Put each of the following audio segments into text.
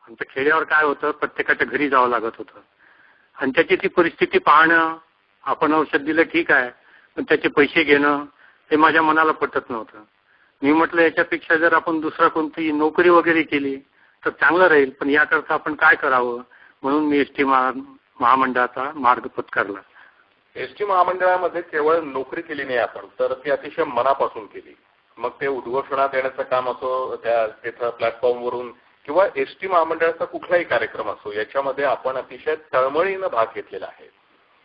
आमच्या खेड्यावर काय होतं, प्रत्येकाच्या घरी जावं लागत होतं आणि त्याची ती परिस्थिती पाहणं, आपण औषध दिलं ठीक आहे, पण त्याचे पैसे घेणं हे माझ्या मनाला पटत नव्हतं. मी म्हटलं याच्यापेक्षा जर आपण दुसरा कोणती नोकरी वगैरे केली तर चांगलं राहील, पण याकरता आपण काय करावं म्हणून मी एसटी महामंडळाचा मार्ग पत्करला. एसटी महामंडळामध्ये केवळ नोकरी केली नाही आपण, तर ती अतिशय मनापासून केली. मग ते उद्घोषणा देण्याचं काम असो, त्या तिथं प्लॅटफॉर्मवरून किंवा एसटी महामंडळाचा कुठलाही कार्यक्रम असो, याच्यामध्ये आपण अतिशय तळमळीनं भाग घेतलेला आहे.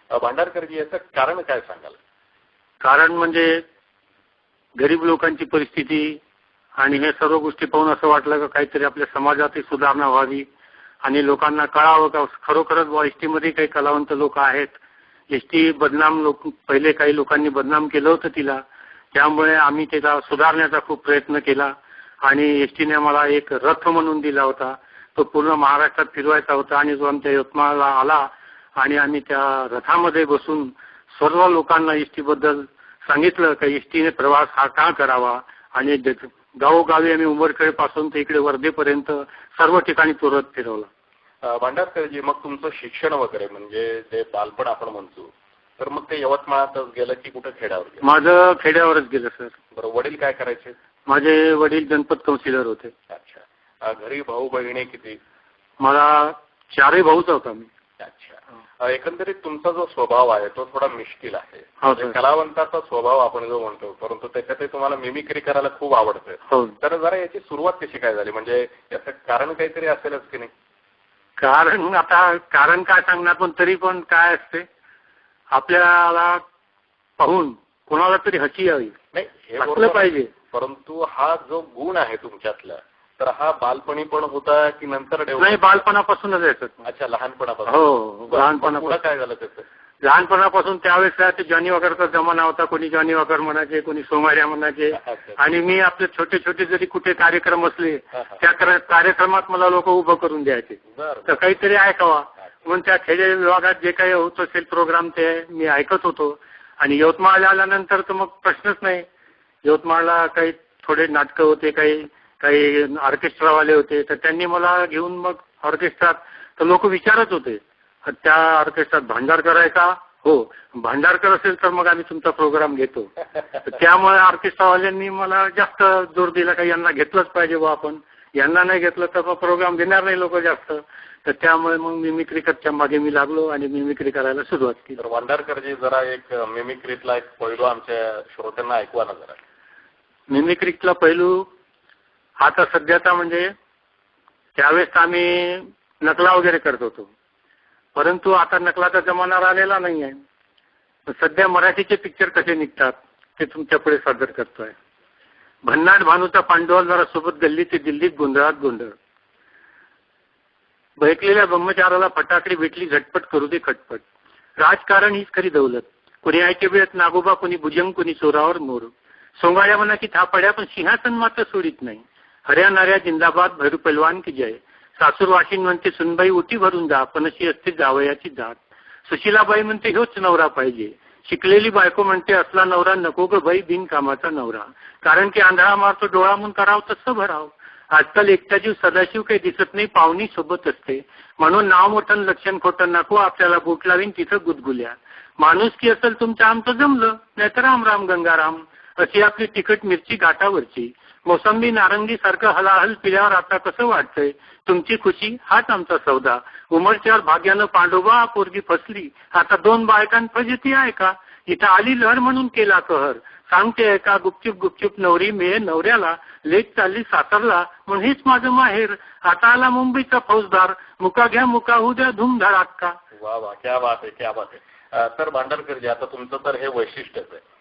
भांडारकरजी, याचं कारण काय सांगाल? कारण म्हणजे गरीब लोकांची परिस्थिती आणि हे सर्व गोष्टी पाहून असं वाटलं का काहीतरी आपल्या समाजातही सुधारणा व्हावी आणि लोकांना कळावं का खरोखरच एसटीमध्ये काही कलावंत लोक आहेत. एसटी बदनाम लोक, पहिले काही लोकांनी बदनाम केलं होतं तिला, त्यामुळे आम्ही त्याला सुधारण्याचा खूप प्रयत्न केला आणि एसटीने मला एक रथ म्हणून दिला होता. तो पूर्ण महाराष्ट्रात फिरवायचा होता आणि जो आमच्या यवतमाळला आला आणि आम्ही त्या रथामध्ये बसून सर्व लोकांना एसटीबद्दल सांगितलं की एसटीने प्रवास हा का करावा आणि गावोगावी आम्ही उमरखेड पासून ते इकडे वर्धेपर्यंत सर्व ठिकाणी तो रथ फिरवला. भांडारकरजी, मग तुमचं शिक्षण वगैरे म्हणजे जे बालपण आपण म्हणतो, तर मग ते यवतमाळातच गेलं की कुठे खेड्यावर गेलं? माझं खेड्यावरच गेलं सर. बरं, वडील काय करायचे? माझे वडील जनपद काउन्सिलर होते. अच्छा. घरी भाऊ बहिणी किती? मला 4 भाऊच होता मी. अच्छा. एकंदरीत तुमचा जो स्वभाव आहे तो थोडा मिश्किल आहे. कलावंताचा स्वभाव आपण जो म्हणतो, परंतु त्याच्यातही तुम्हाला मिमिक्री करायला खूप आवडतं. तर जरा याची सुरुवात कशी काय झाली? म्हणजे याचं कारण काहीतरी असेलच की नाही? कारण काय सांगणार, पण तरी पण काय असते, आपल्याला पाहून कोणाला तरी हसी यावी, नाही हे हसलं पाहिजे. परंतु हा जो गुण आहे तुमच्यातला, तर हा बालपणी पण होता की नंतर? नाही, बालपणापासूनच आहे. अच्छा, लहानपणापासून. हो, लहानपणापासून. काय झालं त्याचं? लहानपणापासून त्यावेळेस ते जॉनी वॉकरचा जमाना होता. कोणी जॉनी वॉकर म्हणायचे, कोणी सोमार्या म्हणायचे आणि मी आपले छोटे छोटे जरी कुठे कार्यक्रम असले त्या कार्यक्रमात मला लोक उभं करून द्यायचे. तर काहीतरी ऐकावा म्हणून त्या खेडे विभागात जे काही होत असेल प्रोग्राम ते मी ऐकत होतो. आणि यवतमाळला आल्यानंतर तर मग प्रश्नच नाही. यवतमाळला काही थोडे नाटकं होते, काही ऑर्केस्ट्रावाले होते, तर त्यांनी मला घेऊन मग ऑर्केस्ट्रात, तर लोक विचारत होते त्या ऑर्केस्ट्रात भांडारकर आहे का? हो, भांडारकर असेल तर मग आम्ही तुमचा प्रोग्राम घेतो. त्यामुळे ऑर्केस्ट्रावाल्यांनी मला जास्त जोर दिला का यांना घेतलंच पाहिजे बा आपण, यांना नाही घेतलं तर मग प्रोग्राम घेणार नाही लोक जास्त. तर त्यामुळे मग मिमिक्रीच्या मागे मी लागलो आणि मिमिक्री करायला सुरुवात केली. तर भांडारकरजी, जरा एक मिमिक्रीतला एक पैलू आमच्या श्रोत्यांना ऐकवा ना जरा. मिमिक्रीतला पैलू आता सध्याचा म्हणजे त्यावेळेस आम्ही नकला वगैरे करत होतो, परंतु आता नकलाचा जमाना राहिलेला नाही आहे. सध्या मराठीचे पिक्चर कसे निघतात ते तुमच्या पुढे सादर करतोय. भन्नाट भानूचा पांडवलदारा सोबत गल्ली ते दिल्लीत गोंधळात गोंधळ. बहकलेल्या ब्रह्मचाराला फटाकडी भेटली, झटपट करू दे खटपट. राजकारण हीच खरी दौलत. कोणी ऐके वेळेत नागोबा, कोणी भुजंग, कोणी चोरावर मोर. सोंगाड्या म्हणा की थापड्या, पण सिंहासन मात्र सोडित नाही. हऱ्या नाऱ्या जिंदाबाद, भैरू पैलवान की जय. सासूर वाशिन म्हणते सुनबाई उटी भरून जा, पण अशी असते जावयाची जात. सुशीलाबाई म्हणते ह्योच नवरा पाहिजे. शिकलेली बायको म्हणते असला नवरा नको ग बाई, बिनकामाचा नवरा. कारण की आंधळा मारतो डोळा म्हणून कराव तसं भराव. आजकाल एकटा जीव सदाशिव काही दिसत नाही, पाहुणी सोबत असते. म्हणून नाव मोठं लक्षण खोटं नको, आपल्याला बोट लावीन तिथं गुदगुल्या. माणूस की असेल तुमचं आमचं जमलं, नाहीतर राम राम गंगाराम. अशी आपली तिखट मिरची घाटावरची. मोसंबी नारंगी सारखं हलाहल पिल्यावर आता कसं वाटतंय. तुमची खुशी हाच आमचा सौदा. उमरच्यावर भाग्यानं पांडोबा पोरगी फसली, आता 2 बायकां फजिती आहे का. इथं आली लहर म्हणून केला कहर. सांगते का गुपचूप गुपचूप नवरी मिळे नवऱ्याला. लेक चालली सासरला म्हणून हेच माझं माहेर. आता आला मुंबईचा फौजदार, मुका घ्या मुका होऊ द्या धूमधडाका. वा वा, क्या बात आहे, क्या बात आहे. तर भांडारकरजी, आता तुमचं तर हे वैशिष्ट्यच आहे